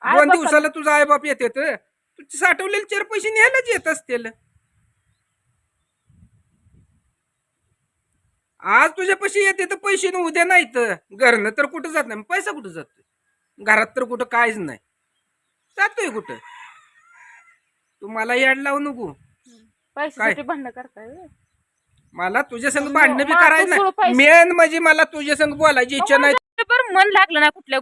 2 दिवसाला तुझा आई बाप येते तर तू साठवलेले 4 पैसे न्यायलाच येत असतील. आज तुझ्या पैसे येते तर पैसे उद्या नाहीत. घरनं तर कुठं जात नाही, पैसा कुठं जातोय? घरात तर कुठं काहीच नाही, जातोय कुठं? तुम्हाला याड लावू नको. पैशासाठी भांडण करताय व्हय? मला तुझ्या संग भांडणं बी करायचं नाही. मेन म्हणजे मला तुझ्या संग बोलायची इच्छा नाही. बरं मन लागलं नाही कुठल्या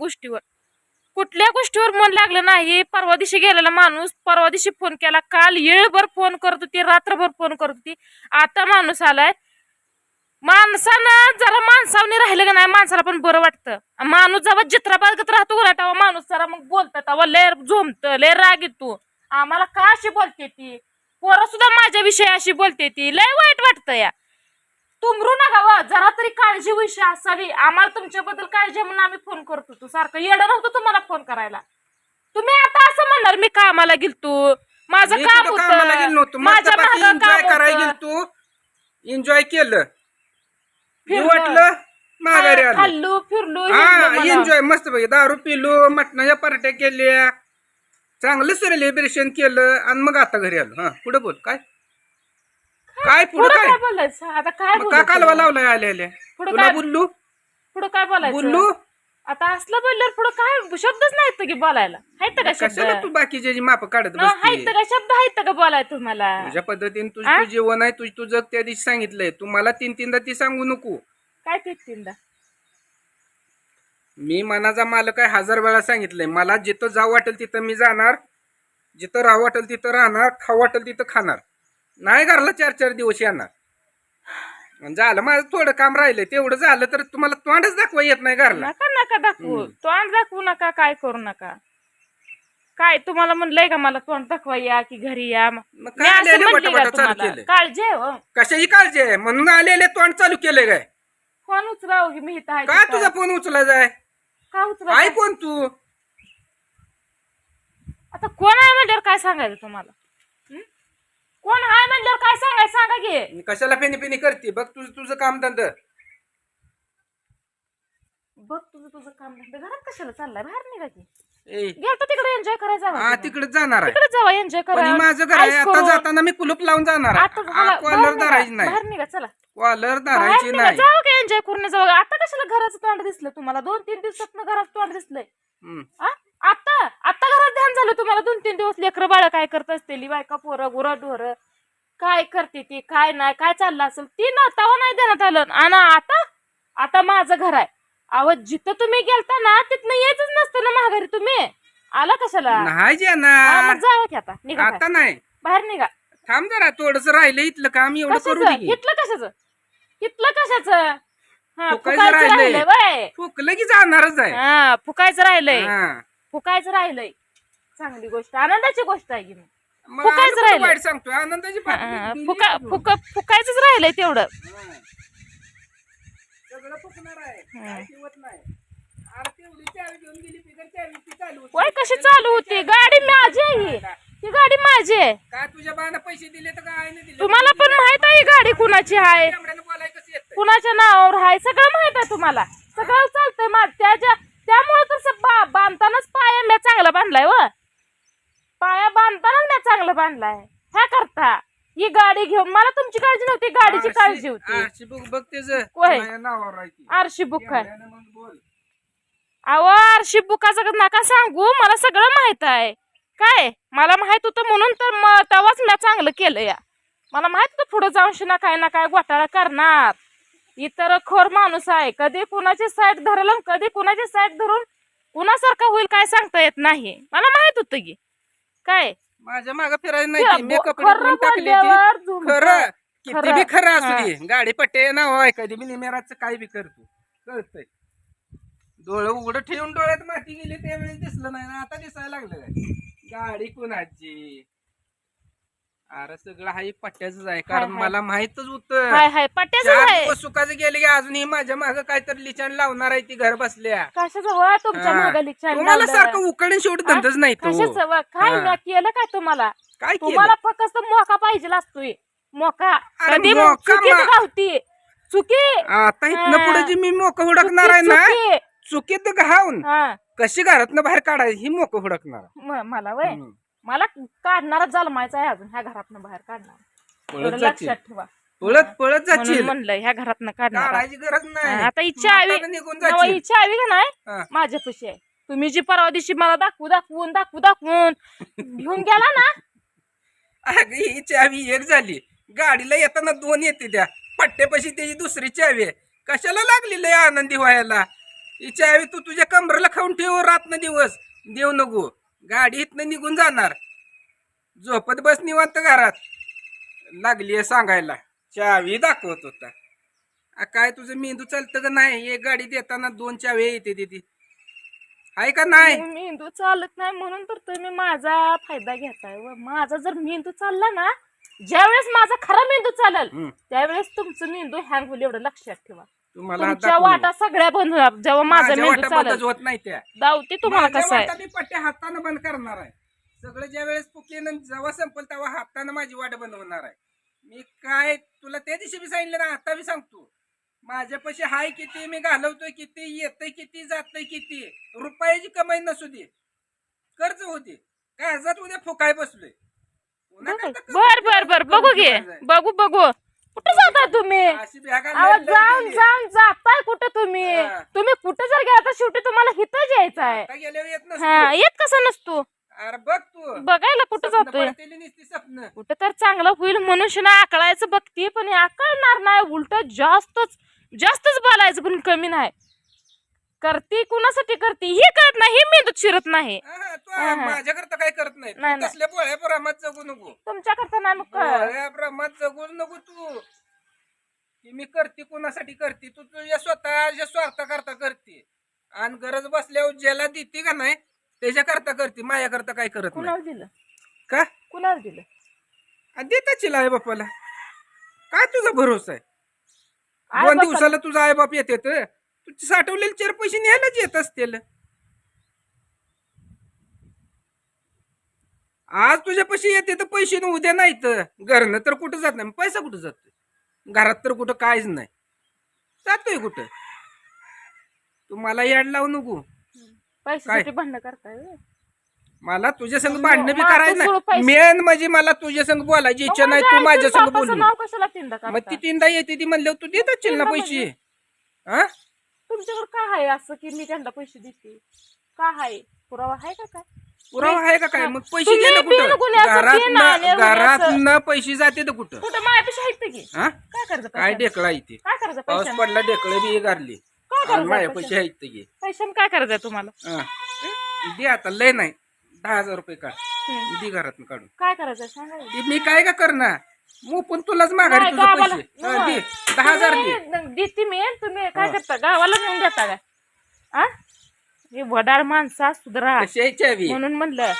गोष्टीवर मन लागलं नाही. परवा दिवशी गेलेला माणूस परवा दिवशी फोन केला, काल येळभर फोन करत होती, रात्रभर फोन करत होती. आता माणूस आलाय. माणसानं जरा माणसावने राहिलं का नाही माणसाला पण बरं वाटतं. माणूस जेव्हा चित्रा बघत राहतो ना तेव्हा माणूस जरा मग बोलतात, तेव्हा लय झोमत, लय राग येतो. आम्हाला का अशी बोलते ती, पोरं सुद्धा माझ्याविषयी अशी बोलते ती, लय वाईट वाटतं या. तुमरू नका व, जरा तरी काळजी विषय असावी. आम्हाला तुमच्याबद्दल काळजी म्हणून आम्ही फोन करतो. तू सारखं येडं नव्हतं तुम्हाला फोन करायला. तुम्ही आता असं म्हणणार मी कामाला गेलतो, माझं काम होतं, माझ्या मागं एन्जॉय काम करायला होतं. गेलतो, एन्जॉय केलं, फिरलो. वाटलं माघारी आलो. खाल्लो फिरलो हा एन्जॉय मस्त पैकी दारू पिलो, मटणाच्या पार्ट्या केल्या, चांगलं सेलिब्रेशन केलं आणि मग आता घरी आलो. हा पुढे बोल. काय काय पुढे काय बोलायचं आता, काय मग का कालवा लावलाय आल्या पुढं तुला? काय? बोललो पुढं काय बोलायचं? बोललो आता असलं बोलल्यावर पुढं काय शब्दच नाहीत की बोलायला? आहेत का शब्द? कशाला तू बाकीचे माप काढत आहेत बसते? का शब्द, आहेत का बोलायला तुम्हाला? तुझ्या पद्धतीने तुझं जीवन आहे, तू जग त्या दिवशी सांगितलंय. तुम्हाला 3-3दा ती सांगू नको. काय तीनदा? मी मनाचा मालक आहे, 1000 वेळा सांगितलंय. मला जिथं जाऊ वाटेल तिथं मी जाणार, जिथं राहू वाटेल तिथं राहणार, खाऊ वाटेल तिथं खाणार. नाही घरला 4-4 दिवस येणार. झालं माझं थोडं काम राहिलंय, तेवढं झालं तर तुम्हाला तोंडच दाखवा येत नाही घरला. नका नका दाखवू, तोंड दाखवू नका, काय करू नका. काय तुम्हाला म्हणलंय का मला तोंड दाखवा या की घरी या? मग मी काय असं आलेले म्हणली का वटावटा चालू तुम्हाला? केलंय? काळजी आहे हो. कशाची काळजी आहे म्हणून आलेले तोंड चालू केलंय काय? फोन उचलाव की मी इथं आहे काय तिथं. तुझा फोन उचलायचा आहे? का उचला? काय कोण तू? आता कोण आहे म्हणल्यावर काय सांगायचं तुम्हाला? कोण आहे म्हणल्यावर काय सांगायचं सांगा की. कशाला फेनी करते? बघ तुझं तुझं काम धंद. बघ तुझं काम धंदा घरात कशाला चाललाय? बाहेर निघा की. ए गेलतो तिकडे एन्जॉय करायचा. हा तिकडे जाणार आहे. तिकडे जावा एन्जॉय पण करा. हे माझं घर आहे, आता जाताना मी कुलूप लावून जाणार आता झाला, आहे. कॉलर धरायची बाहेर नाही, निघा चला. कॉलर बाहेर धरायची निघा, नाही. जाऊ का एन्जॉय करून जाऊ. आता कशाला घराचं तोंड दिसलं तुम्हाला? 2-3 दिवसात घराचं तोंड दिसलंय. आता आता घरात ध्यान झालं तुम्हाला? 2-3 दिवस लेकरं बाळ काय करत असतेली, बायका पोरं गुरं ढोरं काय करते ती, काय नाही, काय चाललं असेल ती ना तवा नाही देण्यात आलं. आणि आता आता माझं घर आहे. अहो जिथं तुम्ही गेलता ना तिथनं यायचंच नसतं ना माघारी. तुम्ही आला कशाला? नाही हा, ना मग जावं की आता निघा बाहेर. आता नाही. बाहेर निघा. थांब जरा, थोडस राहिलं इथलं काम, एवढं करू कशाचं? दे. इथलं कशाचं? इथलं कशाचं? हा, फुकायचं फुकायचं राहिलंय. राहिलंय बाय. फुकलं की जाणारच आहे. हा, फुकायचं राहिलंय. हा. फुकायचं राहिलंय. चांगली गोष्ट, आनंदाची गोष्ट आहे की मग. मग फुकायचं आम्ही कुठं राहिलंय. वाईट सांगतोय? आनंदाची बातमी दिली. फुकायचंच राहिलंय तेवढं. सगळं फुकणार आहे, काय ठेवत नाही. अरे तेवढी चावी घेऊन गेली, बिगर चावीची चालू होती. वय कशी चालू होती? गाडी माझी आहे ही. ही गाडी माझी आहे. काय तुझ्या बाळानं पैसे दिले तर काय नाही दिले? तुम्हाला पण माहित आहे ही गाडी कुणाची आहे, त्यामुळे बोलाय कसं येतं? कुणाच्या नावावर आहे, सगळं माहित आहे तुम्हाला. सगळं चालतंय माझ त्यामुळे तर बांधतानाच पाया मी चांगला बांधलाय. व पाया बांधतानाच मी चांगला बांधलाय. ह्या करता ही गाडी घेऊन मला तुमची काळजी नव्हती, गाडीची काळजी होती. आरशी बुक बघ त्याचं होय. माझ्या नावावर आहे ती. आरशी बुक आहे. त्यामुळे मग बोल. अहो आरशी बुकाचं नका सांगू, मला सगळं माहित आहे. काय मला माहित होतं म्हणून तर तेव्हाच मी चांगलं केलं या. मला माहित होतं पुढे जाऊन ना काय घोटाळा करणार. इतर खोर माणूस आहे, कधी कुणाची साईड धरल कधी कुणाची साईड धरून कुणासारखा होईल काय सांगता येत नाही. मला माहित होतं की काय माझ्या मागं फिरायला नाही ती. मी कपडे खरं धुवून टाकले ती. बोलल्यावर झुमतं. खरं किती बी खरं असू हा. दे, गाडी पट्टे नाव आहे, कधी बी निमेराचं काय बी करतो कळतंय. डोळं उघडं ठेवून डोळ्यात माती गेली त्यावेळेस दिसलं नाही ना, आता दिसायला लागलं काय? गाडी कुणाची? अरे सगळं हा पट्ट्याच आहे, कारण हाय. मला माहितच होतं. हाय पट्ट्याचं आहे. सुखाचं गेले की अजूनही माझ्या मागं काहीतरी लिचाण लावणार आहे ती घर बसल्या. कशाचं तुमच्या हा. मागाली तुम्हाला सारखं उकडून शेवट धंदाच नाही तो. कशाचं काय हा. मी केलं काय तुम्हाला? काय केलं? तुम्हाला फक्त मोका पाहिजे असतोय. मोका अरे कधी मोका चुकीच गावती चुकी. आता इथनं पुढे जी मी मोकं हुडकणार आहे ना, चुकीत घावून हा कशी घरातनं बाहेर काढायची ही मोक हुडकणार मला वय हम्म. मला काढणारा जन्मायचा आहे अजून ह्या घरातनं बाहेर काढणार पळत एवढं जाशील लक्षात ठेवा पळत म्हणून जाशील म्हणलं ह्या घरातनं काढणार काढायची गरज नाही आता इच्छा हवी म्हातारं निघून नवा जाशील इच्छा हवी का नाही हा. माझ्यापाशी आहे तुम्ही जी परवा दिवशी मला दाखवून घेऊन गेला ना अगं ही चावी एक झाली गाडीला येताना दोन येते त्या पट्ट्यापाशी त्याची दुसरी चावी आहे कशाला लागली लय आनंदी व्हायला ही चावी तू तुझ्या कमरेला खाऊन ठेव रात्र दिवस देऊ नको गाडी इथनं निघून जाणार झोपत बस निवांत घरात लागली सांगायला चावी दाखवत होता काय तुझं मेंदू चालतं का नाही एक गाडी देताना दोन चावी येते ती आहे का नाही मेंदू चालत नाही म्हणून तर तुम्ही माझा फायदा घेताय व माझा जर मेंदू चालला ना ज्यावेळेस माझा खरा मेंदू चालेल हम्म. त्यावेळेस तुमचं मेंदू हँग होईल एवढं लक्षात ठेवा तुम्हाला हात तुमच्या दाखवू नको. वाटा सगळ्या बंद होणार जेव्हा माझा माझ्या मेंदू वाटा चालेल बंदच होत नाही त्या दावते तुम्हाला माझ्या कसं आहे वाटा मी पट्ट्या हातानं बंद करणार आहे सगळं ज्या वेळेस पुकेन जेव्हा संपल तेव्हा हातानं माझी वाट बंद होणार आहे मी काय तुला त्या दिवशी बी सांगितलं ना आता बी सांगतो माझ्यापाशी हाय किती मी घालवतोय किती येतय किती जातय किती रुपयाची कमाई नसू दे कर्ज होते काय हजार उद्या फुकाय बसलोय पुन्हा काय तर बर बर बर बघू घे बघू कुठं जाता तुम्ही अशी बॅगा अहो, लय जाऊन गेली. जाऊन जाताय कुठं तुम्ही हा. तुम्ही कुठं जर गेला तर शेवटी तुम्हाला हिथं यायचं आहे आता गेल्यावर येत हा नसतो येत कसं नसतो अरे बघ तू बघायला कुठं स्वप्न जातोय पडतेली नुसती स्वप्न कुठं तर चांगलं होईल मनुष्य ना आकळायचं बघते पण हे आकळणार नाही उलट जास्तच बोलायचं पण कमी नाही करते कुणासाठी करते हे कळत नाही हे मेंदूत शिरत नाही हा, तू हा, हा. माझ्याकरता काय करत नाही नाही, तू नाही. तसल्या पोळ्या प्रमात जगू नको तुमच्या करता नाही मग पोळ्या प्रमात जगू नको तू की मी करते कुणासाठी करते तू तुझ्या स्वतःच्या स्वार्था करता करते आणि गरज बसल्यावर ज्याला देते का नाही त्याच्या करता करते माझ्या करता काय करत नाही कुणाला दिलं का कुणाला दिलं देताची आई बापाला काय तुझा भरोसा आहे आई 2 बापाला- दिवसाला तुझा आई बाप येते तू साठवलेले 4 पैसे न्यायलाच येत असतील आज तुझ्या पैसे येते तर पैसे न उद्या नाहीत घरनं तर कुठं जात नाही पैसा कुठं जातोय घरात तर कुठं काहीच नाही जातोय कुठं तू मला याड लावू नको पैशासाठी भांडण करताय व्हय? मला तुझ्या संग भांडणं बी मग करायचं तू नाही पैसे- मेन म्हणजे मला तुझ्या संग बोलायची इच्छा नाही तू माझ्या माझ्या आईचं संग बापाचं बोलू नाव कशाला तीनदा मग काढता? ती तीनदा येते ती म्हणल्यावर तू देत असशील ना तीनदा पैसे म्हणजे? हा तुमच्याकडे काय आहे असं की मी त्यांना पैसे देते काय आहे पुरावा आहे का काय पुरावा आहे का काय मग पैसे तुम्ही गेले बिन कुठं गुन्ह्याचं, बिन नाण्याचं घरात पैसे जाते तर कुठं कुठं मायापेक्षा आहेत की हा काय करायचं काय पैशानं? ढेकळा इथे काय करायचं पाऊस पैशानं? पडला ढेकळं बी गारली काय आणि करायचं माझ्या पैशानं? पैसे आहेत ते घे. पैशानं काय करायचंय तुम्हाला हा. दे आता लय नाही 10,000 रुपये काढ हम्म. दे घरात काढून काय करायचं सांगा बरं. ते मी काय का करणार मग पण तुलाच माघारी नाही, तुझे गावाला- पैसे हा, दे 10,000 दे देते मी तुम्ही काय हा. करता गावाला नेऊन देता का आ हे वडाळ माणसा सुधरा कशी आहे चावी म्हणून म्हणलं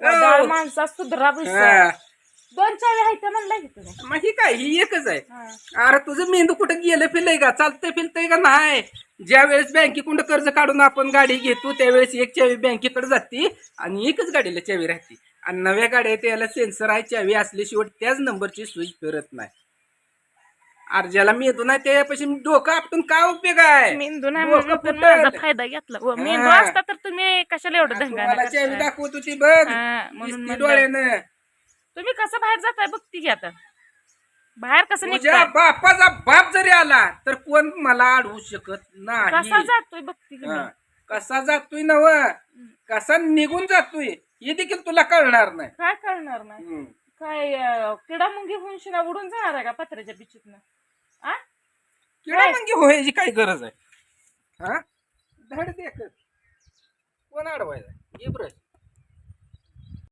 वडाळ माणसा सुधरा पैसा हा. 2 चावी आहेत त्या म्हणलं की तुम्ही मग ही काय ही एकच आहे हा. अरे तुझं मेंदू कुठं गेलं फिरलंय का चालतंय फिरतंय का नाही ज्या वेळेस बँकेकडून कर्ज काढून आपण गाडी घेतो त्यावेळेस एक चावी बँकेकडे जाते आणि एकच गाडीला चावी राहते आणि नव्या गाड्या त्याला सेन्सर आहे चावी असली शेवट त्याच नंबरची स्विच फिरत नाही अरे ज्याला मेंदू नाही त्यापाशी डोकं आपटून काय उपयोग आहे मेंदू नाही डोकं म्हणून तर फुटलं. माझा फायदा घेतला व मेंदू हा. असता तर तुम्ही कशाला एवढं तुम्हाला दंगा चावी दाखवत होती बघ हा, म्हणून दिसती म्हणलं. डोळ्यानं तुम्ही कसं बाहेर जाताय बघती की आता बाहेर कसं तुझ्या निघताय बापाचा बाप जरी आला तर कोण मला अडवू शकत कसा नाही जातोय बघती की हा. नाही? कसा जातोय नव कसा निघून जातोय हे देखील तुला कळणार नाही काय करणार नाही हम्म. काय किडा मुंगी होऊन शिना उडून जाणार आहे का पत्र्याच्या बिचीतनं आ किडा म्हणजे व्हायची काय गरज आहे हा धड देखत कोण अडवायचा ये ब्रश